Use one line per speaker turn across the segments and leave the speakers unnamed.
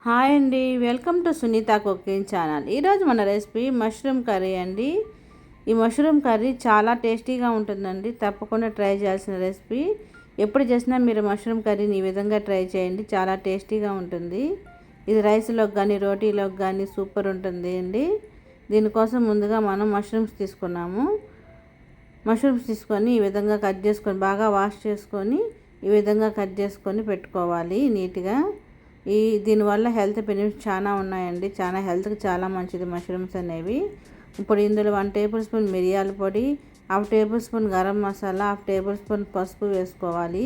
Hi అండి, welcome to Sunitha cooking channel. ఈరోజు మన రెసిపీ మష్రూమ్ కర్రీ అండి. ఈ మష్రూమ్ కర్రీ చాలా టేస్టీగా ఉంటుందండి. తప్పకుండా ట్రై చేయాల్సిన రెసిపీ. ఎప్పుడు చేసినా మీరు మష్రూమ్ కర్రీని ఈ విధంగా ట్రై చేయండి, చాలా టేస్టీగా ఉంటుంది. ఇది రైస్లోకి కానీ రోటీలోకి కానీ సూపర్ ఉంటుంది అండి. దీనికోసం ముందుగా మనం మష్రూమ్స్ తీసుకున్నాము. మష్రూమ్స్ తీసుకొని ఈ విధంగా కట్ చేసుకొని బాగా వాష్ చేసుకొని ఈ విధంగా కట్ చేసుకొని పెట్టుకోవాలి నీట్గా. దీనివల్ల హెల్త్ బెనిఫిట్స్ చాలా ఉన్నాయండి. చాలా హెల్త్కి చాలా మంచిది మష్రూమ్స్ అనేవి. ఇప్పుడు ఇందులో 1 టేబుల్ స్పూన్ మిరియాల పొడి, 1/2 table spoon garam masala, 1/2 table spoon పసుపు వేసుకోవాలి.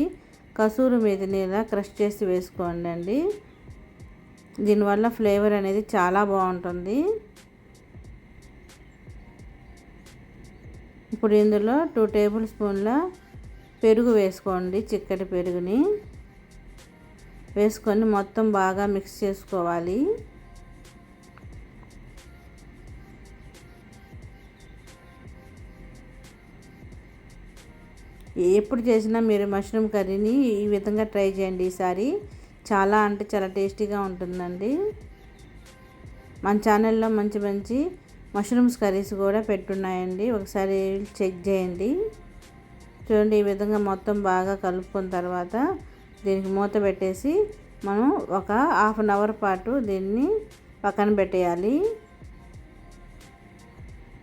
కసూరి మేతిని ఇలా క్రష్ చేసి వేసుకోండి అండి. దీనివల్ల ఫ్లేవర్ అనేది చాలా బాగుంటుంది. ఇప్పుడు ఇందులో 2 టేబుల్ స్పూన్ల పెరుగు వేసుకోండి. చిక్కటి పెరుగుని వేసుకొని మొత్తం బాగా మిక్స్ చేసుకోవాలి. ఎప్పుడు చేసినా మీరు మష్రూమ్ కర్రీని ఈ విధంగా ట్రై చేయండి. ఈసారి చాలా అంటే చాలా టేస్టీగా ఉంటుందండి. మన ఛానల్లో మంచి మంచి మష్రూమ్స్ కర్రీస్ కూడా పెట్టున్నాయండి, ఒకసారి చెక్ చేయండి. చూడండి, ఈ విధంగా మొత్తం బాగా కలుపుకున్న తర్వాత దీనికి మూత పెట్టేసి మనం ఒక 1/2 అవర్ పాటు దీన్ని పక్కన పెట్టేయాలి.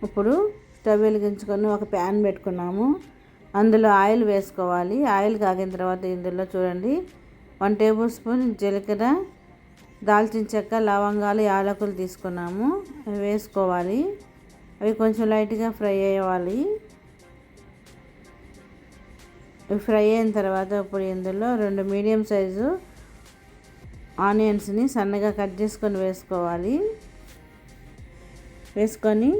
ఇప్పుడు స్టవ్ వెలిగించుకొని ఒక ప్యాన్ పెట్టుకున్నాము. అందులో ఆయిల్ వేసుకోవాలి. ఆయిల్ కాగిన తర్వాత ఇందులో చూడండి 1 టేబుల్ స్పూన్ జీలకర్ర, దాల్చిన చెక్క, లవంగాలు, యాలకులు తీసుకున్నాము. అవి వేసుకోవాలి. అవి కొంచెం లైట్గా ఫ్రై అవ్వాలి. ఫ్రై అయిన తర్వాత ఇప్పుడు ఇందులో 2 మీడియం సైజు ఆనియన్స్ని సన్నగా కట్ చేసుకొని వేసుకోవాలి. వేసుకొని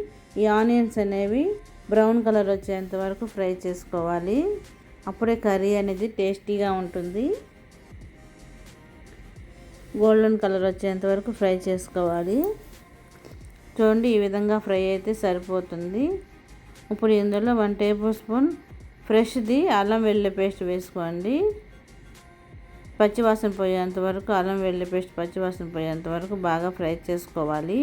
ఈ ఆనియన్స్ అనేవి బ్రౌన్ కలర్ వచ్చేంత వరకు ఫ్రై చేసుకోవాలి. అప్పుడే కర్రీ అనేది టేస్టీగా ఉంటుంది. గోల్డెన్ కలర్ వచ్చేంత వరకు ఫ్రై చేసుకోవాలి. చూడండి, ఈ విధంగా ఫ్రై అయితే సరిపోతుంది. ఇప్పుడు ఇందులో 1 టేబుల్ స్పూన్ ఫ్రెష్ది అల్లం వెల్లుల్లి పేస్ట్ వేసుకోండి. పచ్చివాసన పోయేంత వరకు అల్లం వెల్లుల్లి పేస్ట్ పచ్చివాసన పోయేంత వరకు బాగా ఫ్రై చేసుకోవాలి.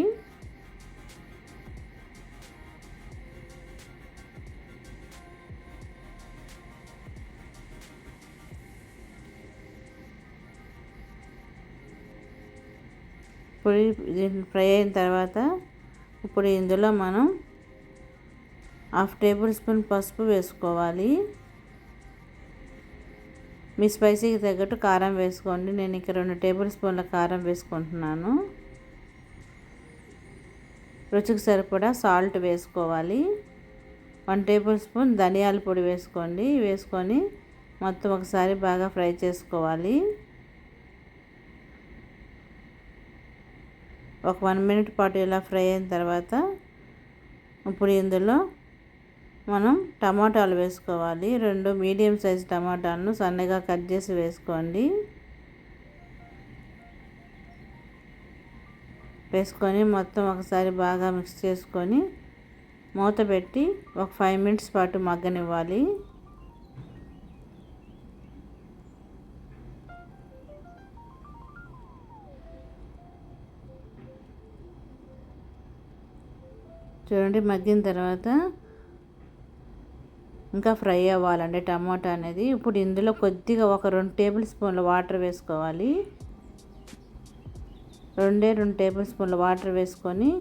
ఇప్పుడు ఫ్రై అయిన తర్వాత ఇప్పుడు ఇందులో మనం 1/2 టేబుల్ స్పూన్ పసుపు వేసుకోవాలి. మీ స్పైసీకి తగ్గట్టు కారం వేసుకోండి. నేను ఇక్కడ 2 టేబుల్ స్పూన్ల కారం వేసుకుంటున్నాను. రుచికి సరిపడా సాల్ట్ వేసుకోవాలి. 1 టేబుల్ స్పూన్ ధనియాల పొడి వేసుకోండి. వేసుకొని మొత్తం ఒకసారి బాగా ఫ్రై చేసుకోవాలి. ఒక 1 మినిట్ పాటు ఇలా ఫ్రై అయిన తర్వాత ఇప్పుడు ఇందులో మనం టమాటాలు వేసుకోవాలి. 2 మీడియం సైజ్ టమాటాలను సన్నగా కట్ చేసి వేసుకోండి. వేసుకొని మొత్తం ఒకసారి బాగా మిక్స్ చేసుకొని మూత పెట్టి ఒక 5 మినిట్స్ పాటు మగ్గనివ్వాలి. చూడండి, మగ్గిన తర్వాత ఇంకా ఫ్రై అవ్వాలండి టమాటా అనేది. ఇప్పుడు ఇందులో కొద్దిగా ఒక 2 టేబుల్ స్పూన్ల వాటర్ వేసుకోవాలి. 2 టేబుల్ స్పూన్ల వాటర్ వేసుకొని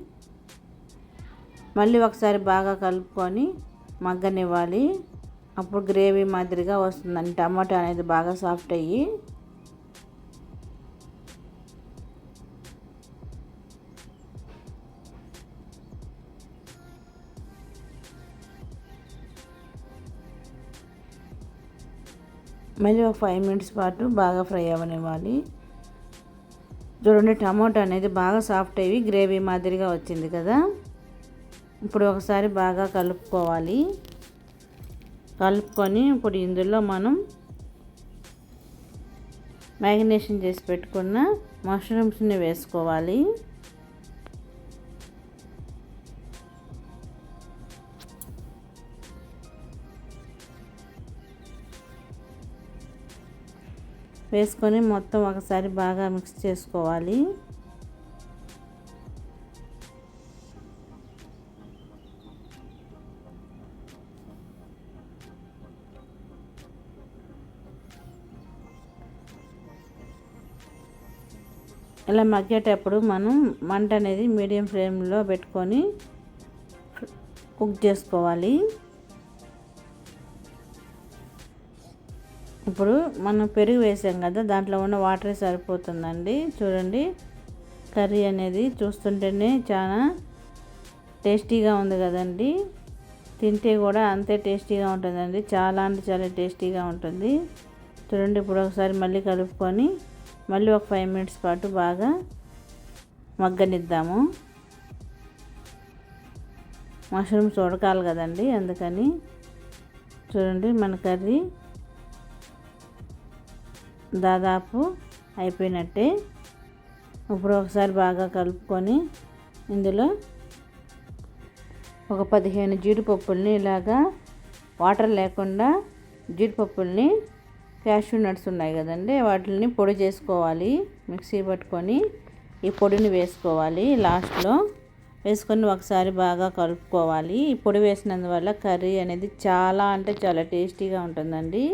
మళ్ళీ ఒకసారి బాగా కలుపుకొని మగ్గనివ్వాలి. అప్పుడు గ్రేవీ మాదిరిగా వస్తుందండి. టమాటా అనేది బాగా సాఫ్ట్ అయ్యి మళ్ళీ ఒక 5 మినిట్స్ పాటు బాగా ఫ్రై అవ్వనివ్వాలి. చూడండి, టమాటా అనేది బాగా సాఫ్ట్ అయ్యి గ్రేవీ మాదిరిగా వచ్చింది కదా. ఇప్పుడు ఒకసారి బాగా కలుపుకోవాలి. కలుపుకొని ఇప్పుడు ఇందులో మనం మ్యారినేషన్ చేసి పెట్టుకున్న మష్రూమ్స్ని వేసుకోవాలి. వేసుకొని మొత్తం ఒకసారి బాగా మిక్స్ చేసుకోవాలి. ఇలా మగ్గేటప్పుడు మనం మంట అనేది మీడియం ఫ్లేమ్లో పెట్టుకొని కుక్ చేసుకోవాలి. ఇప్పుడు మనం పెరుగు వేసాం కదా, దాంట్లో ఉన్న వాటరే సరిపోతుందండి. చూడండి, కర్రీ అనేది చూస్తుంటేనే చాలా టేస్టీగా ఉంది కదండి. తింటే కూడా అంతే టేస్టీగా ఉంటుందండి. చాలా అంటే చాలా టేస్టీగా ఉంటుంది. చూడండి, ఇప్పుడు ఒకసారి మళ్ళీ కలుపుకొని మళ్ళీ ఒక 5 మినిట్స్ పాటు బాగా మగ్గనిద్దాము. మష్రూమ్స్ ఉడకాలి కదండి, అందుకని. చూడండి, మన కర్రీ దాదాపు అయిపోయినట్టే. ఇప్పుడు ఒకసారి బాగా కలుపుకొని ఇందులో ఒక 15 జీడిపప్పుల్ని ఇలాగా వాటర్ లేకుండా జీడిపప్పుల్ని, క్యాష్యూ నట్స్ ఉన్నాయి కదండి, వాటిని పొడి చేసుకోవాలి. మిక్సీ పట్టుకొని ఈ పొడిని వేసుకోవాలి. లాస్ట్లో వేసుకొని ఒకసారి బాగా కలుపుకోవాలి. ఈ పొడి వేసినందువల్ల కర్రీ అనేది చాలా అంటే చాలా టేస్టీగా ఉంటుందండి.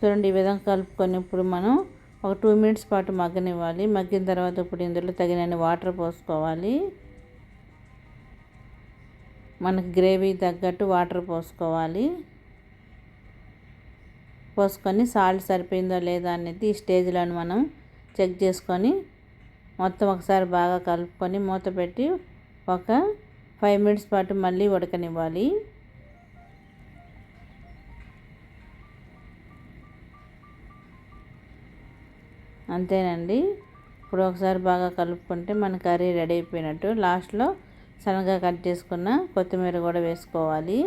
చూడండి, ఈ విధంగా కలుపుకొని ఇప్పుడు మనం ఒక 2 మినిట్స్ పాటు మగ్గనివ్వాలి. మగ్గిన తర్వాత ఇప్పుడు ఇందులో తగినన్ని వాటర్ పోసుకోవాలి. మనకి గ్రేవీ తగ్గట్టు వాటర్ పోసుకోవాలి. పోసుకొని సాల్ట్ సరిపోయిందో లేదా అనేది ఈ స్టేజ్లో మనం చెక్ చేసుకొని మొత్తం ఒకసారి బాగా కలుపుకొని మూత పెట్టి ఒక 5 మినిట్స్ పాటు మళ్ళీ ఉడకనివ్వాలి. అంతేనండి. ఇప్పుడు ఒకసారి బాగా కలుపుకుంటే మన కర్రీ రెడీ అయిపోయినట్టు. లాస్ట్లో సన్నగా కట్ చేసుకున్న కొత్తిమీర కూడా వేసుకోవాలి.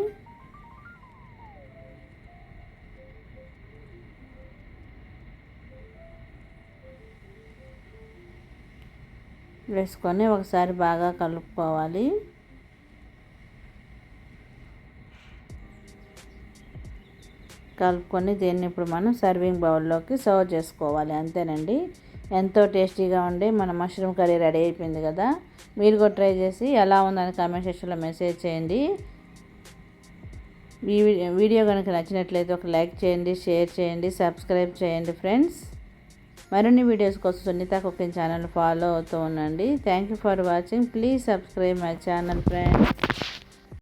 వేసుకొని ఒకసారి బాగా కలుపుకోవాలి. కలుపుకొని దీన్ని ఇప్పుడు మనం సర్వింగ్ బౌల్లోకి సర్వ్ చేసుకోవాలి. అంతేనండి, ఎంతో టేస్టీగా ఉండే మన మష్రూమ్ కర్రీ రెడీ అయిపోయింది కదా. మీరు కూడా ట్రై చేసి ఎలా ఉందని కామెంట్ సెక్షన్లో మెసేజ్ చేయండి. ఈ వీడియో కనుక నచ్చినట్లయితే ఒక లైక్ చేయండి, షేర్ చేయండి, సబ్స్క్రైబ్ చేయండి ఫ్రెండ్స్. మరిన్ని వీడియోస్ కోసం సునీత కుకింగ్ ఛానల్ ఫాలో అవుతూ ఉండండి. Thank you for watching. Please subscribe my channel friends.